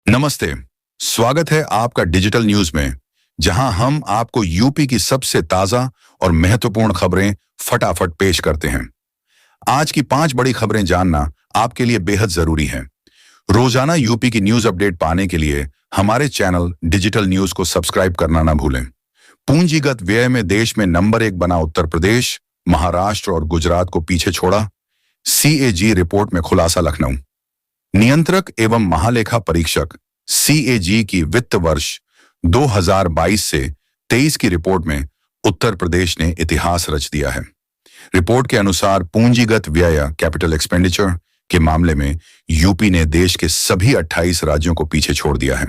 नमस्ते। स्वागत है आपका डिजिटल न्यूज में, जहां हम आपको यूपी की सबसे ताजा और महत्वपूर्ण खबरें फटाफट पेश करते हैं। आज की 5 बड़ी खबरें जानना आपके लिए बेहद जरूरी है। रोजाना यूपी की न्यूज अपडेट पाने के लिए हमारे चैनल डिजिटल न्यूज को सब्सक्राइब करना ना भूलें। पूंजीगत व्यय में देश में नंबर 1 बना उत्तर प्रदेश, महाराष्ट्र और गुजरात को पीछे छोड़ा। सीएजी रिपोर्ट में खुलासा लखनऊ। नियंत्रक एवं महालेखा परीक्षक सीएजी की वित्त वर्ष 2022 से 23 की रिपोर्ट में उत्तर प्रदेश ने इतिहास रच दिया है। रिपोर्ट के अनुसार पूंजीगत व्यय कैपिटल एक्सपेंडिचर के मामले में यूपी ने देश के सभी 28 राज्यों को पीछे छोड़ दिया है।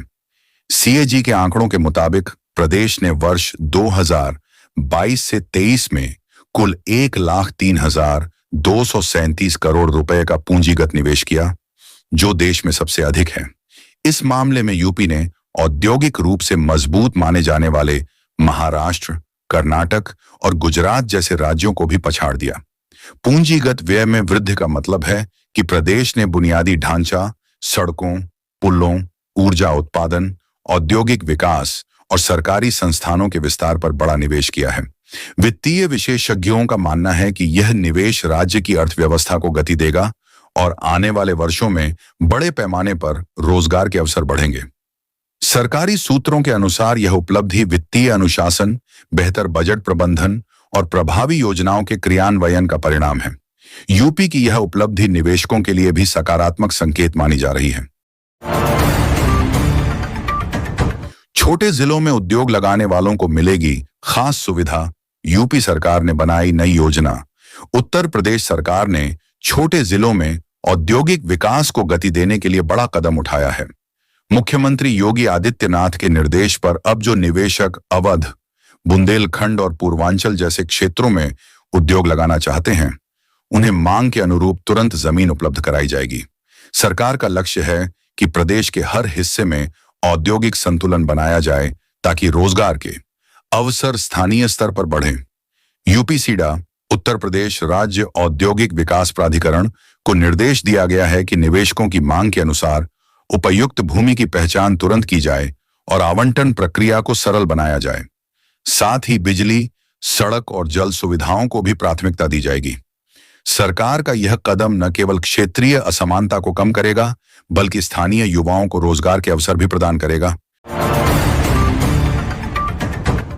सीएजी के आंकड़ों के मुताबिक प्रदेश ने वर्ष 2022 से 23 में कुल 1,03,237 करोड़ रुपए का पूंजीगत निवेश किया, जो देश में सबसे अधिक है। इस मामले में यूपी ने औद्योगिक रूप से मजबूत माने जाने वाले महाराष्ट्र, कर्नाटक और गुजरात जैसे राज्यों को भी पछाड़ दिया। पूंजीगत व्यय में वृद्धि का मतलब है कि प्रदेश ने बुनियादी ढांचा, सड़कों, पुलों, ऊर्जा उत्पादन, औद्योगिक विकास और सरकारी संस्थानों के विस्तार पर बड़ा निवेश किया है। वित्तीय विशेषज्ञों का मानना है कि यह निवेश राज्य की अर्थव्यवस्था को गति देगा और आने वाले वर्षों में बड़े पैमाने पर रोजगार के अवसर बढ़ेंगे। सरकारी सूत्रों के अनुसार यह उपलब्धि वित्तीय अनुशासन, बेहतर बजट प्रबंधन और प्रभावी योजनाओं के क्रियान्वयन का परिणाम है। यूपी की यह उपलब्धि निवेशकों के लिए भी सकारात्मक संकेत मानी जा रही है। छोटे जिलों में उद्योग लगाने वालों को मिलेगी खास सुविधा। यूपी सरकार ने बनाई नई योजना। उत्तर प्रदेश सरकार ने छोटे जिलों में औद्योगिक विकास को गति देने के लिए बड़ा कदम उठाया है। मुख्यमंत्री योगी आदित्यनाथ के निर्देश पर अब जो निवेशक अवध, बुंदेलखंड और पूर्वांचल जैसे क्षेत्रों में उद्योग लगाना चाहते हैं, उन्हें मांग के अनुरूप तुरंत जमीन उपलब्ध कराई जाएगी। सरकार का लक्ष्य है कि प्रदेश के हर हिस्से में औद्योगिक संतुलन बनाया जाए ताकि रोजगार के अवसर स्थानीय स्तर पर बढ़ें। यूपीसीडा, उत्तर प्रदेश राज्य औद्योगिक विकास प्राधिकरण को निर्देश दिया गया है कि निवेशकों की मांग के अनुसार उपयुक्त भूमि की पहचान तुरंत की जाए और आवंटन प्रक्रिया को सरल बनाया जाए। साथ ही बिजली, सड़क और जल सुविधाओं को भी प्राथमिकता दी जाएगी। सरकार का यह कदम न केवल क्षेत्रीय असमानता को कम करेगा, बल्कि स्थानीय युवाओं को रोजगार के अवसर भी प्रदान करेगा।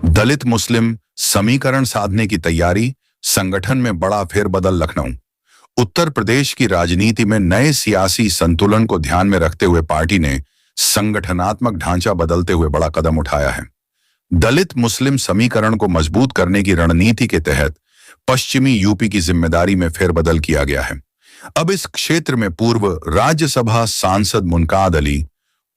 दलित मुस्लिम समीकरण साधने की तैयारी, संगठन में बड़ा फेरबदल लखनऊ। उत्तर प्रदेश की राजनीति में नए सियासी संतुलन को ध्यान में रखते हुए पार्टी ने संगठनात्मक ढांचा बदलते हुए बड़ा कदम उठाया है। दलित मुस्लिम समीकरण को मजबूत करने की रणनीति के तहत पश्चिमी यूपी की जिम्मेदारी में फेरबदल किया गया है। अब इस क्षेत्र में पूर्व राज्यसभा सांसद मुनकाद अली,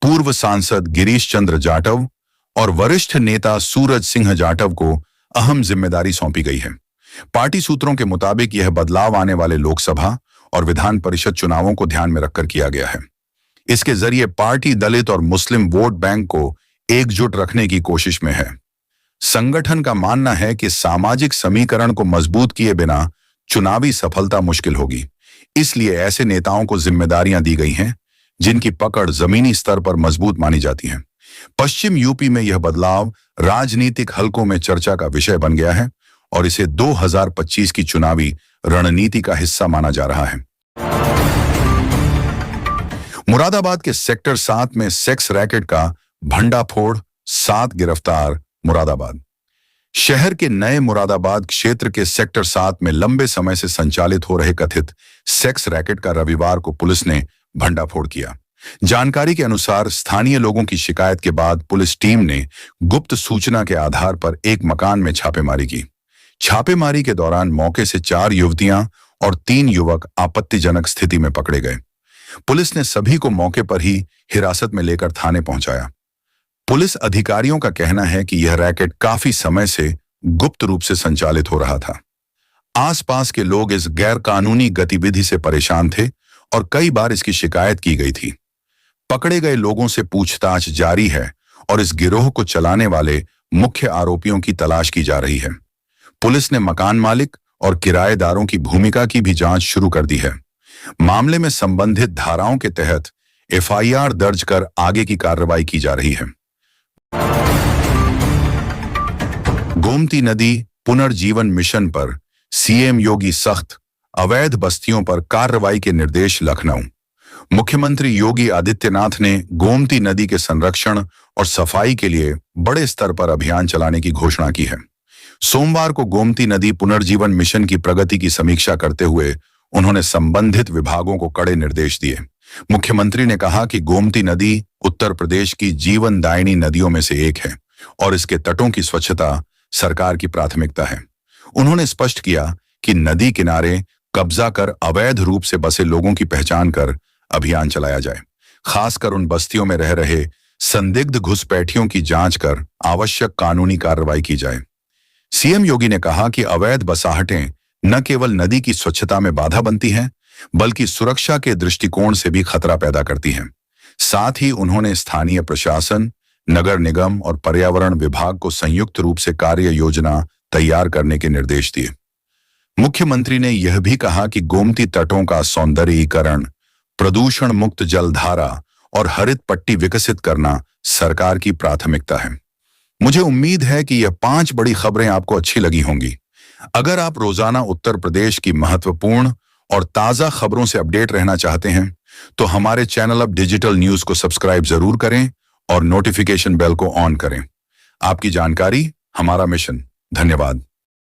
पूर्व सांसद गिरीश चंद्र जाटव और वरिष्ठ नेता सूरज सिंह जाटव को अहम जिम्मेदारी सौंपी गई है। पार्टी सूत्रों के मुताबिक यह बदलाव आने वाले लोकसभा और विधान परिषद चुनावों को ध्यान में रखकर किया गया है। इसके जरिए पार्टी दलित और मुस्लिम वोट बैंक को एकजुट रखने की कोशिश में है। संगठन का मानना है कि सामाजिक समीकरण को मजबूत किए बिना चुनावी सफलता मुश्किल होगी। इसलिए ऐसे नेताओं को जिम्मेदारियां दी गई हैं जिनकी पकड़ जमीनी स्तर पर मजबूत मानी जाती है। पश्चिम यूपी में यह बदलाव राजनीतिक हलकों में चर्चा का विषय बन गया है और इसे 2025 की चुनावी रणनीति का हिस्सा माना जा रहा है। मुरादाबाद के सेक्टर 7 में सेक्स रैकेट का भंडाफोड़, 7 गिरफ्तार। मुरादाबाद शहर के नए मुरादाबाद क्षेत्र के सेक्टर 7 में लंबे समय से संचालित हो रहे कथित सेक्स रैकेट का रविवार को पुलिस ने भंडाफोड़ किया। जानकारी के अनुसार स्थानीय लोगों की शिकायत के बाद पुलिस टीम ने गुप्त सूचना के आधार पर एक मकान में छापेमारी की। छापेमारी के दौरान मौके से 4 युवतियां और 3 युवक आपत्तिजनक स्थिति में पकड़े गए। पुलिस ने सभी को मौके पर ही हिरासत में लेकर थाने पहुंचाया। पुलिस अधिकारियों का कहना है कि यह रैकेट काफी समय से गुप्त रूप से संचालित हो रहा था। आसपास के लोग इस गैरकानूनी गतिविधि से परेशान थे और कई बार इसकी शिकायत की गई थी। पकड़े गए लोगों से पूछताछ जारी है और इस गिरोह को चलाने वाले मुख्य आरोपियों की तलाश की जा रही है। पुलिस ने मकान मालिक और किराएदारों की भूमिका की भी जांच शुरू कर दी है। मामले में संबंधित धाराओं के तहत एफआईआर दर्ज कर आगे की कार्रवाई की जा रही है। गोमती नदी पुनर्जीवन मिशन पर सीएम योगी सख्त, अवैध बस्तियों पर कार्रवाई के निर्देश लखनऊ। मुख्यमंत्री योगी आदित्यनाथ ने गोमती नदी के संरक्षण और सफाई के लिए बड़े स्तर पर अभियान चलाने की घोषणा की है। सोमवार को गोमती नदी पुनर्जीवन मिशन की प्रगति की समीक्षा करते हुए उन्होंने संबंधित विभागों को कड़े निर्देश दिए। मुख्यमंत्री ने कहा कि गोमती नदी उत्तर प्रदेश की जीवनदायिनी नदियों में से एक है और इसके तटों की स्वच्छता सरकार की प्राथमिकता है। उन्होंने स्पष्ट किया कि नदी किनारे कब्जा कर अवैध रूप से बसे लोगों की पहचान कर अभियान चलाया जाए। खासकर उन बस्तियों में रह रहे संदिग्ध घुसपैठियों की जांच कर आवश्यक कानूनी कार्रवाई की जाए। सीएम योगी ने कहा कि अवैध बसाहटें न केवल नदी की स्वच्छता में बाधा बनती हैं, बल्कि सुरक्षा के दृष्टिकोण से भी खतरा पैदा करती हैं। साथ ही उन्होंने स्थानीय प्रशासन, नगर निगम और पर्यावरण विभाग को संयुक्त रूप से कार्य योजना तैयार करने के निर्देश दिए। मुख्यमंत्री ने यह भी कहा कि गोमती तटों का सौंदर्यीकरण, प्रदूषण मुक्त जलधारा और हरित पट्टी विकसित करना सरकार की प्राथमिकता है। मुझे उम्मीद है कि यह 5 बड़ी खबरें आपको अच्छी लगी होंगी। अगर आप रोजाना उत्तर प्रदेश की महत्वपूर्ण और ताजा खबरों से अपडेट रहना चाहते हैं, तो हमारे चैनल अब डिजिटल न्यूज को सब्सक्राइब जरूर करें और नोटिफिकेशन बेल को ऑन करें। आपकी जानकारी हमारा मिशन। धन्यवाद।